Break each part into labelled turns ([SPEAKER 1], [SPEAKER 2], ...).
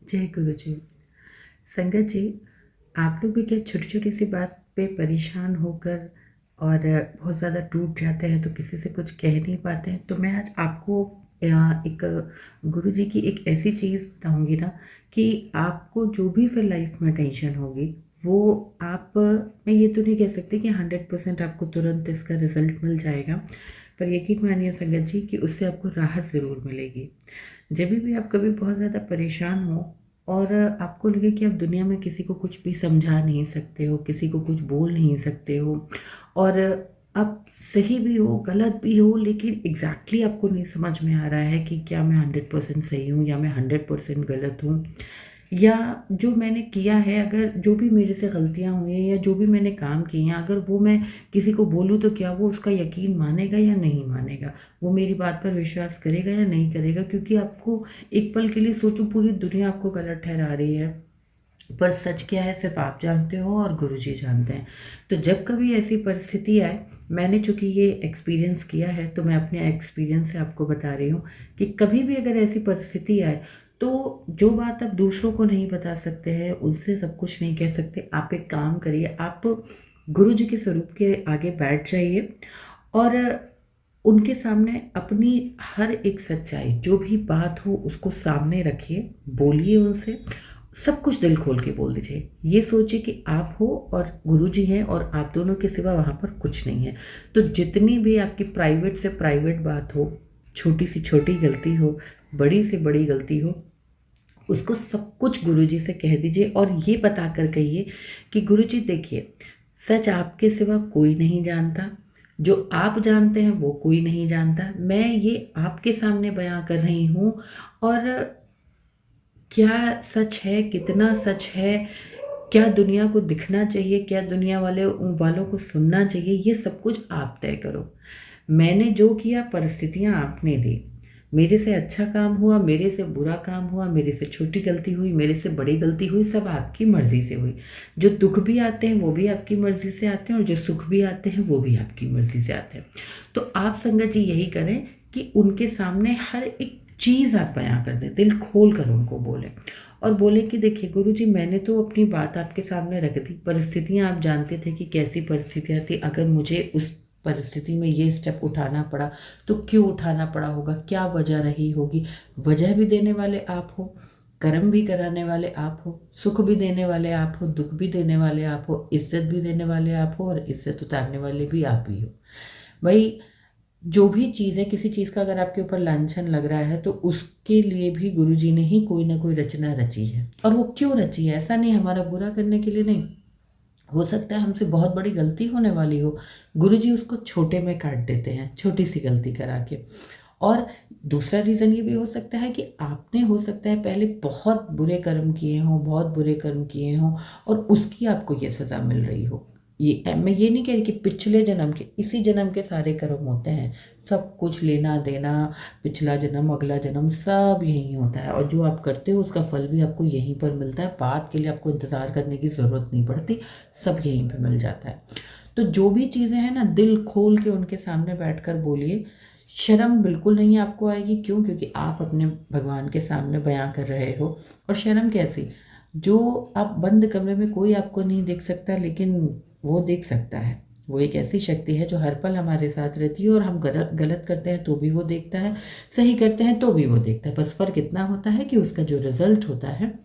[SPEAKER 1] जय गुरु जी। संगत जी, आप लोग भी क्या छोटी छोटी सी बात पे परेशान होकर और बहुत ज़्यादा टूट जाते हैं तो किसी से कुछ कह नहीं पाते हैं। तो मैं आज आपको एक गुरु जी की एक ऐसी चीज़ बताऊंगी ना कि आपको जो भी फिर लाइफ में टेंशन होगी वो आप, मैं ये तो नहीं कह सकती कि 100% आपको तुरंत इसका रिजल्ट मिल जाएगा, पर यकीन मानिए संगत जी कि उससे आपको राहत ज़रूर मिलेगी। जब भी आप कभी बहुत ज़्यादा परेशान हो और आपको लगे कि आप दुनिया में किसी को कुछ भी समझा नहीं सकते हो, किसी को कुछ बोल नहीं सकते हो, और आप सही भी हो गलत भी हो लेकिन आपको नहीं समझ में आ रहा है कि क्या मैं 100% सही हूँ या मैं 100% गलत हूँ, या जो मैंने किया है, अगर जो भी मेरे से गलतियाँ हुई हैं या जो भी मैंने काम किए हैं, अगर वो मैं किसी को बोलूँ तो क्या वो उसका यकीन मानेगा या नहीं मानेगा, वो मेरी बात पर विश्वास करेगा या नहीं करेगा। क्योंकि आपको एक पल के लिए सोचो, पूरी दुनिया आपको गलत ठहरा रही है, पर सच क्या है सिर्फ आप जानते हो और गुरुजी जानते हैं। तो जब कभी ऐसी परिस्थिति आए, मैंने चूंकि ये एक्सपीरियंस किया है तो मैं अपने एक्सपीरियंस से आपको बता रही हूँ कि कभी भी अगर ऐसी परिस्थिति आए तो जो बात आप दूसरों को नहीं बता सकते हैं, उनसे सब कुछ नहीं कह सकते, आप एक काम करिए, आप गुरु जी के स्वरूप के आगे बैठ जाइए और उनके सामने अपनी हर एक सच्चाई, जो भी बात हो उसको सामने रखिए, बोलिए उनसे, सब कुछ दिल खोल के बोल दीजिए। ये सोचिए कि आप हो और गुरुजी हैं और आप दोनों के सिवा वहाँ पर कुछ नहीं है। तो जितनी भी आपकी प्राइवेट से प्राइवेट बात हो, छोटी से छोटी गलती हो, बड़ी से बड़ी गलती हो, उसको सब कुछ गुरुजी से कह दीजिए और ये बता कर कहिए कि गुरुजी देखिए, सच आपके सिवा कोई नहीं जानता, जो आप जानते हैं वो कोई नहीं जानता, मैं ये आपके सामने बयां कर रही हूँ। और क्या सच है, कितना सच है, क्या दुनिया को दिखना चाहिए, क्या दुनिया वालों को सुनना चाहिए, ये सब कुछ आप तय करो। मैंने जो किया, परिस्थितियां आपने दी, मेरे से अच्छा काम हुआ, मेरे से बुरा काम हुआ, मेरे से छोटी गलती हुई, मेरे से बड़ी गलती हुई, सब आपकी मर्जी से हुई। जो दुख भी आते हैं वो भी आपकी मर्जी से आते हैं और जो सुख भी आते हैं वो भी आपकी मर्जी से आते हैं। तो आप संगत जी यही करें कि उनके सामने हर एक चीज़ आप बयां कर दें, दिल खोल कर उनको बोलें और बोले कि देखिए गुरुजी, मैंने तो अपनी बात आपके सामने रख दी, परिस्थितियां आप जानते थे कि कैसी परिस्थितियां थी, अगर मुझे उस परिस्थिति में ये स्टेप उठाना पड़ा तो क्यों उठाना पड़ा होगा, क्या वजह रही होगी। वजह भी देने वाले आप हो, कर्म भी कराने वाले आप हो, सुख भी देने वाले आप हो, दुख भी देने वाले आप हो, इज्जत भी देने वाले आप हो और इज्जत उतारने वाले भी आप ही हो। भाई, जो भी चीज़ है, किसी चीज़ का अगर आपके ऊपर लांछन लग रहा है तो उसके लिए भी गुरुजी ने ही कोई ना कोई रचना रची है। और वो क्यों रची है, ऐसा नहीं हमारा बुरा करने के लिए नहीं, हो सकता है हमसे बहुत बड़ी गलती होने वाली हो, गुरुजी उसको छोटे में काट देते हैं, छोटी सी गलती करा के। और दूसरा रीज़न ये भी हो सकता है कि आपने, हो सकता है पहले बहुत बुरे कर्म किए हों, बहुत बुरे कर्म किए हों और उसकी आपको ये सज़ा मिल रही हो। ये मैं ये नहीं कह रही कि पिछले जन्म के, इसी जन्म के सारे कर्म होते हैं, सब कुछ लेना देना, पिछला जन्म अगला जन्म सब यही होता है और जो आप करते हो उसका फल भी आपको यहीं पर मिलता है, बात के लिए आपको इंतज़ार करने की ज़रूरत नहीं पड़ती, सब यहीं पर मिल जाता है। तो जो भी चीज़ें हैं ना, दिल खोल के उनके सामने बैठकर बोलिए, शर्म बिल्कुल नहीं आपको आएगी। क्यों? क्योंकि आप अपने भगवान के सामने बयां कर रहे हो। और शर्म कैसी, जो आप बंद कमरे में कोई आपको नहीं देख सकता लेकिन वो देख सकता है, वो एक ऐसी शक्ति है जो हर पल हमारे साथ रहती है और हम गलत गलत करते हैं तो भी वो देखता है, सही करते हैं तो भी वो देखता है। बस फ़र्क इतना होता है कि उसका जो रिजल्ट होता है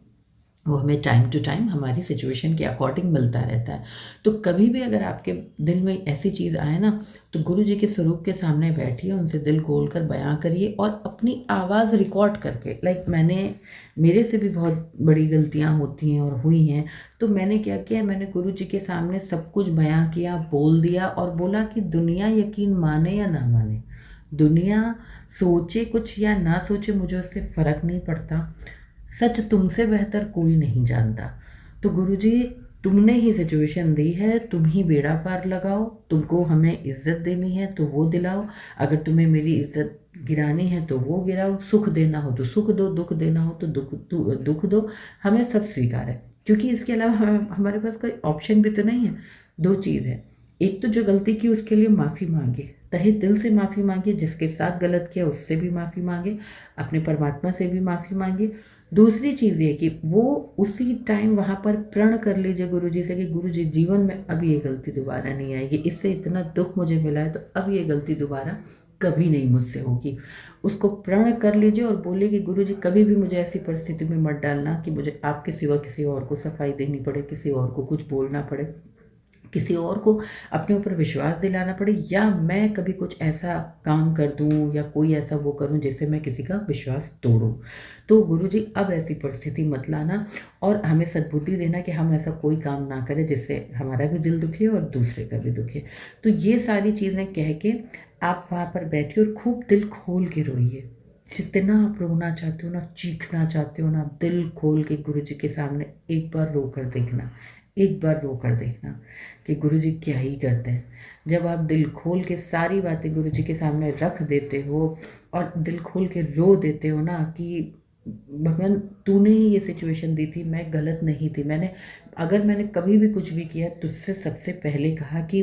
[SPEAKER 1] वो हमें टाइम टू टाइम हमारी सिचुएशन के अकॉर्डिंग मिलता रहता है। तो कभी भी अगर आपके दिल में ऐसी चीज़ आए ना, तो गुरु जी के स्वरूप के सामने बैठिए, उनसे दिल खोल कर बयां करिए और अपनी आवाज़ रिकॉर्ड करके, मेरे से भी बहुत बड़ी गलतियां होती हैं और हुई हैं। तो मैंने क्या किया, मैंने गुरु जी के सामने सब कुछ बयां किया, बोल दिया और बोला कि दुनिया यकीन माने या ना माने, दुनिया सोचे कुछ या ना सोचे, मुझे उससे फ़र्क नहीं पड़ता, सच तुमसे बेहतर कोई नहीं जानता। तो गुरुजी, तुमने ही सिचुएशन दी है, तुम ही बेड़ा पार लगाओ, तुमको हमें इज्जत देनी है तो वो दिलाओ, अगर तुम्हें मेरी इज्जत गिरानी है तो वो गिराओ, सुख देना हो तो सुख दो, दुख देना हो तो दुख दो, हमें सब स्वीकार है। क्योंकि इसके अलावा हमारे पास कोई ऑप्शन भी तो नहीं है। दो चीज़ है, एक तो जो गलती की उसके लिए माफ़ी मांगे, तहे दिल से माफ़ी मांगे, जिसके साथ गलत किया उससे भी माफ़ी मांगे, अपने परमात्मा से भी माफ़ी मांगे। दूसरी चीज़ ये कि वो उसी टाइम वहाँ पर प्रण कर लीजिए गुरुजी से कि गुरुजी जीवन में अब ये गलती दोबारा नहीं आएगी, इससे इतना दुख मुझे मिला है तो अब ये गलती दोबारा कभी नहीं मुझसे होगी। उसको प्रण कर लीजिए और बोलिए कि गुरुजी कभी भी मुझे ऐसी परिस्थिति में मत डालना कि मुझे आपके सिवा किसी और को सफाई देनी पड़े, किसी और को कुछ बोलना पड़े, किसी और को अपने ऊपर विश्वास दिलाना पड़े, या मैं कभी कुछ ऐसा काम कर दूं या कोई ऐसा वो करूं जिससे मैं किसी का विश्वास तोड़ूं। तो गुरुजी अब ऐसी परिस्थिति मत लाना और हमें सद्बुद्धि देना कि हम ऐसा कोई काम ना करें जिससे हमारा भी दिल दुखे और दूसरे का भी दुखे। तो ये सारी चीज़ें कह के आप वहाँ पर बैठिए और खूब दिल खोल के रोइए। जितना आप रोना चाहते हो ना, चीखना चाहते हो ना, आप दिल खोल के गुरुजी के सामने एक बार रो कर देखना, एक बार रो कर देखना कि गुरुजी क्या ही करते हैं। जब आप दिल खोल के सारी बातें गुरुजी के सामने रख देते हो और दिल खोल के रो देते हो ना कि भगवान तूने ही ये सिचुएशन दी थी, मैं गलत नहीं थी, मैंने कभी भी कुछ भी किया तुझसे सबसे पहले कहा कि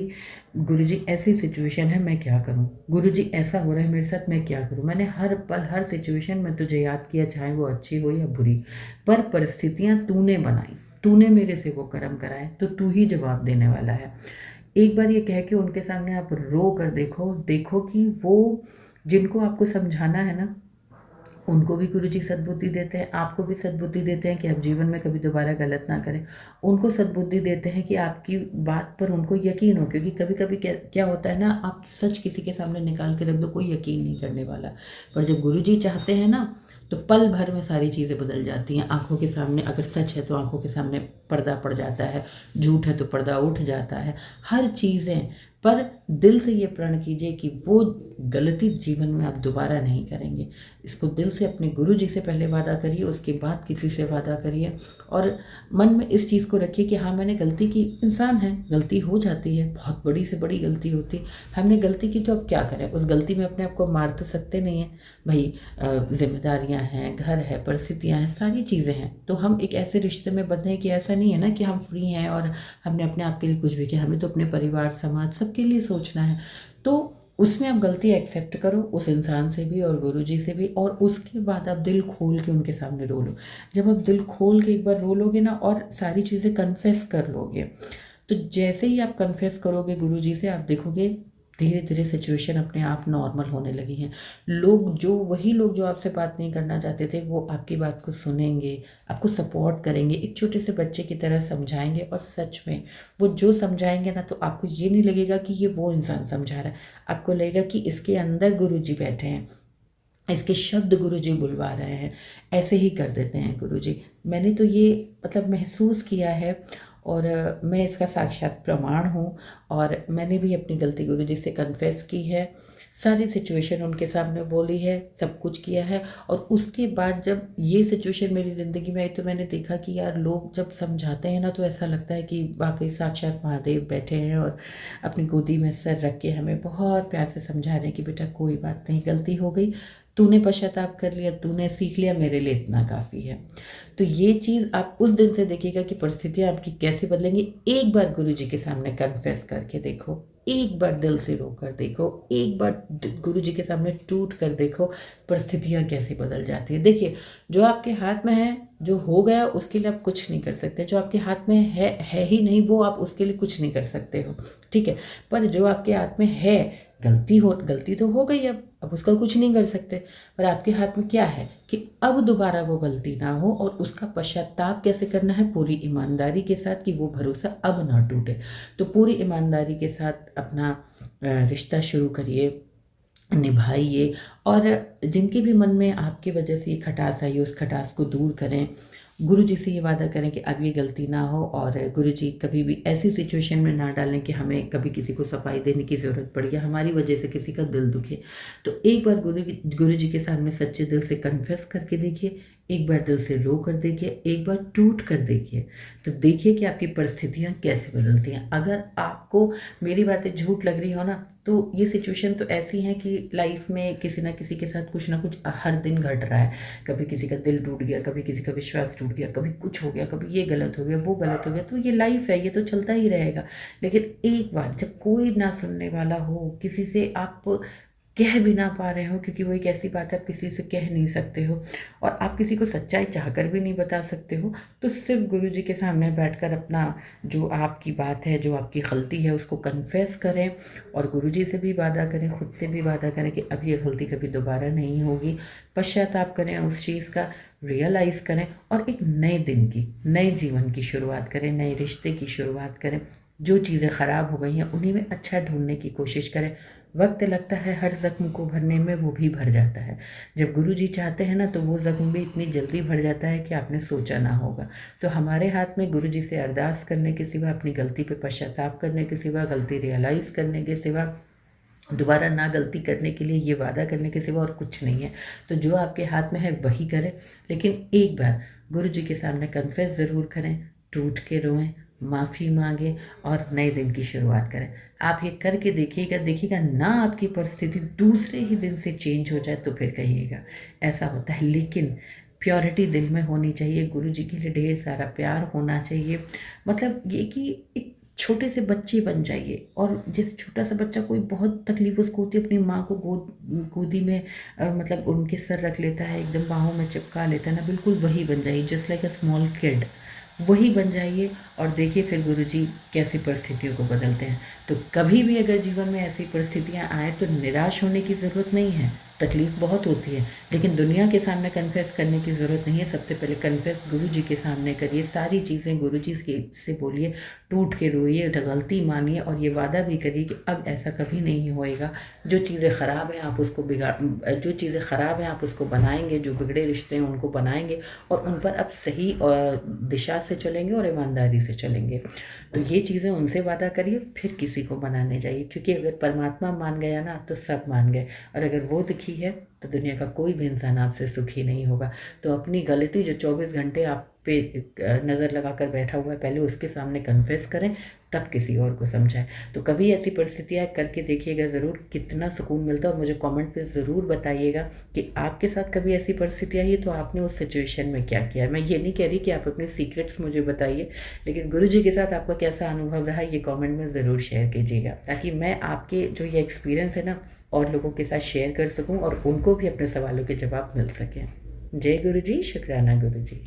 [SPEAKER 1] गुरुजी ऐसी सिचुएशन है मैं क्या करूं, गुरुजी ऐसा हो रहा है मेरे साथ मैं क्या करूं। मैंने हर पल हर सिचुएशन में तुझे याद किया, चाहे वो अच्छी हो या बुरी, पर परिस्थितियां तूने बनाई, तूने मेरे से वो कर्म कराए, तो तू ही जवाब देने वाला है। एक बार ये कह के उनके सामने आप रो कर देखो, देखो कि वो जिनको आपको समझाना है ना, उनको भी गुरुजी सद्बुद्धि देते हैं, आपको भी सद्बुद्धि देते हैं कि आप जीवन में कभी दोबारा गलत ना करें। उनको सद्बुद्धि देते हैं कि आपकी बात पर उनको यकीन हो, क्योंकि कभी कभी क्या क्या होता है ना, आप सच किसी के सामने निकाल के रख दो, कोई यकीन नहीं करने वाला। पर जब गुरुजी चाहते हैं ना, तो पल भर में सारी चीज़ें बदल जाती हैं। आंखों के सामने अगर सच है तो आंखों के सामने पर्दा पड़ जाता है, झूठ है तो पर्दा उठ जाता है, हर चीज़ें। पर दिल से ये प्रण कीजिए कि वो गलती जीवन में आप दोबारा नहीं करेंगे। इसको दिल से अपने गुरु जी से पहले वादा करिए, उसके बाद किसी से वादा करिए, और मन में इस चीज़ को रखिए कि हाँ मैंने गलती की, इंसान है, गलती हो जाती है, बहुत बड़ी से बड़ी गलती होती है, हमने गलती की तो अब क्या करें, उस गलती में अपने आप को मार तो सकते नहीं हैं भाई। जिम्मेदारियां हैं, घर है, परिस्थितियां हैं, सारी चीज़ें हैं। तो हम एक ऐसे रिश्ते में बंधे हैं कि ऐसा नहीं है ना कि हम फ्री हैं और हमने अपने आप के लिए कुछ भी किया, हमें तो अपने परिवार समाज सबके लिए सोचना है। तो उसमें आप गलती एक्सेप्ट करो, उस इंसान से भी और गुरुजी से भी, और उसके बाद आप दिल खोल के उनके सामने रो लो। जब आप दिल खोल के एक बार रो लोगे ना और सारी चीज़ें कन्फेस कर लोगे, तो जैसे ही आप कन्फेस करोगे गुरुजी से, आप देखोगे धीरे धीरे सिचुएशन अपने आप नॉर्मल होने लगी हैं। वही लोग जो आपसे बात नहीं करना चाहते थे, वो आपकी बात को सुनेंगे, आपको सपोर्ट करेंगे, एक छोटे से बच्चे की तरह समझाएंगे। और सच में वो जो समझाएंगे ना, तो आपको ये नहीं लगेगा कि ये वो इंसान समझा रहा है, आपको लगेगा कि इसके अंदर गुरुजी बैठे हैं, इसके शब्द गुरुजी बुलवा रहे हैं। ऐसे ही कर देते हैं गुरुजी। मैंने तो ये मतलब महसूस किया है, और मैं इसका साक्षात प्रमाण हूँ। और मैंने भी अपनी गलती गुरुजी से कन्फेस की है, सारी सिचुएशन उनके सामने बोली है, सब कुछ किया है। और उसके बाद जब ये सिचुएशन मेरी ज़िंदगी में आई, तो मैंने देखा कि यार लोग जब समझाते हैं ना, तो ऐसा लगता है कि वाकई साक्षात महादेव बैठे हैं और अपनी गोदी में सर रख के हमें बहुत प्यार से समझा रहे हैं कि बेटा कोई बात नहीं, गलती हो गई, तूने पश्चाताप कर लिया, तूने सीख लिया, मेरे लिए इतना काफ़ी है। तो ये चीज़ आप उस दिन से देखिएगा कि परिस्थितियाँ आपकी कैसे बदलेंगी। एक बार गुरुजी के सामने कन्फेस करके देखो, एक बार दिल से रो कर देखो, एक बार गुरुजी के सामने टूट कर देखो, परिस्थितियाँ कैसे बदल जाती है। देखिए, जो आपके हाथ में है, जो हो गया उसके लिए आप कुछ नहीं कर सकते, जो आपके हाथ में है ही नहीं, वो आप उसके लिए कुछ नहीं कर सकते हो, ठीक है। पर जो आपके हाथ में है, गलती तो हो गई, अब उसका कुछ नहीं कर सकते, पर आपके हाथ में क्या है कि अब दोबारा वो गलती ना हो, और उसका पश्चाताप कैसे करना है, पूरी ईमानदारी के साथ, कि वो भरोसा अब ना टूटे। तो पूरी ईमानदारी के साथ अपना रिश्ता शुरू करिए, निभाइए, और जिनके भी मन में आपकी वजह से ये खटास आई, उस खटास को दूर करें। गुरुजी से ये वादा करें कि अब ये गलती ना हो, और गुरुजी कभी भी ऐसी सिचुएशन में ना डालें कि हमें कभी किसी को सफाई देने की ज़रूरत पड़े या हमारी वजह से किसी का दिल दुखे। तो एक बार गुरुजी के सामने सच्चे दिल से कन्फेस करके देखिए, एक बार दिल से रो कर देखिए, एक बार टूट कर देखिए, तो देखिए कि आपकी परिस्थितियाँ कैसे बदलती हैं। अगर आपको मेरी बातें झूठ लग रही हो ना, तो ये सिचुएशन तो ऐसी हैं कि लाइफ में किसी ना किसी के साथ कुछ ना कुछ हर दिन घट रहा है। कभी किसी का दिल टूट गया, कभी किसी का विश्वास टूट गया, कभी कुछ हो गया, कभी ये गलत हो गया, वो गलत हो गया। तो ये लाइफ है, ये तो चलता ही रहेगा। लेकिन एक बार जब कोई ना सुनने वाला हो, किसी से आप कह भी ना पा रहे हो, क्योंकि वो एक ऐसी बात है आप किसी से कह नहीं सकते हो और आप किसी को सच्चाई चाहकर भी नहीं बता सकते हो। तो सिर्फ गुरुजी के सामने बैठकर अपना जो आपकी बात है, जो आपकी गलती है, उसको कन्फेस करें और गुरुजी से भी वादा करें, खुद से भी वादा करें कि अब ये गलती कभी दोबारा नहीं होगी। पश्चाताप करें उस चीज़ का, रियलाइज़ करें और एक नए दिन की, नए जीवन की शुरुआत करें, नए रिश्ते की शुरुआत करें। जो चीज़ें ख़राब हो गई हैं उन्हीं में अच्छा ढूंढने की कोशिश करें। वक्त लगता है हर ज़ख्म को भरने में, वो भी भर जाता है। जब गुरुजी चाहते हैं ना तो वो ज़ख्म भी इतनी जल्दी भर जाता है कि आपने सोचा ना होगा। तो हमारे हाथ में गुरुजी से अरदास करने के सिवा, अपनी गलती पे पश्चाताप करने के सिवा, गलती रियलाइज़ करने के सिवा, दोबारा ना गलती करने के लिए ये वादा करने के सिवा और कुछ नहीं है। तो जो आपके हाथ में है वही करें, लेकिन एक बार गुरुजी के सामने कन्फेस ज़रूर करें, टूट के रोएं, माफ़ी मांगें और नए दिन की शुरुआत करें। आप ये करके देखिएगा, देखिएगा ना आपकी परिस्थिति दूसरे ही दिन से चेंज हो जाए तो फिर कहिएगा। ऐसा होता है, लेकिन प्योरिटी दिल में होनी चाहिए, गुरुजी के लिए ढेर सारा प्यार होना चाहिए। मतलब ये कि एक छोटे से बच्चे बन जाइए, और जैसे छोटा सा बच्चा कोई बहुत तकलीफ उसको होती है, अपनी माँ को गोदी में मतलब उनके सर रख लेता है, एकदम बाहों में चिपका लेता है ना, बिल्कुल वही बन जाइए, just like a small kid. वही बन जाइए और देखिए फिर गुरुजी कैसी परिस्थितियों को बदलते हैं। तो कभी भी अगर जीवन में ऐसी परिस्थितियाँ आए तो निराश होने की ज़रूरत नहीं है। तकलीफ़ बहुत होती है, लेकिन दुनिया के सामने कन्फेस करने की ज़रूरत नहीं है। सबसे पहले कन्फेस गुरुजी के सामने करिए, सारी चीज़ें गुरुजी से बोलिए, टूट के रोइए, गलती मानिए और ये वादा भी करिए कि अब ऐसा कभी नहीं होएगा। जो चीज़ें ख़राब हैं आप उसको जो चीज़ें ख़राब हैं आप उसको बनाएंगे, जो बिगड़े रिश्ते हैं उनको बनाएंगे और उन पर अब सही दिशा से चलेंगे और ईमानदारी से चलेंगे। तो ये चीज़ें उनसे वादा करिए, फिर किसी को मनाने जाइए, क्योंकि अगर परमात्मा मान गया ना तो सब मान गए, और अगर वो दुखी है तो दुनिया का कोई भी इंसान आपसे सुखी नहीं होगा। तो अपनी गलती जो 24 घंटे आप पे नज़र लगा कर बैठा हुआ है, पहले उसके सामने कन्फेस करें, तब किसी और को समझाएं। तो कभी ऐसी परिस्थितियाँ करके देखिएगा ज़रूर, कितना सुकून मिलता है। और मुझे कमेंट पे ज़रूर बताइएगा कि आपके साथ कभी ऐसी परिस्थिति आई है तो आपने उस सिचुएशन में क्या किया। मैं ये नहीं कह रही कि आप अपने सीक्रेट्स मुझे बताइए, लेकिन गुरुजी के साथ आपका कैसा अनुभव रहा ये कमेंट में ज़रूर शेयर कीजिएगा, ताकि मैं आपके जो ये एक्सपीरियंस है ना और लोगों के साथ शेयर कर सकूं और उनको भी अपने सवालों के जवाब मिल सकें। जय गुरुजी, शुक्राना गुरुजी।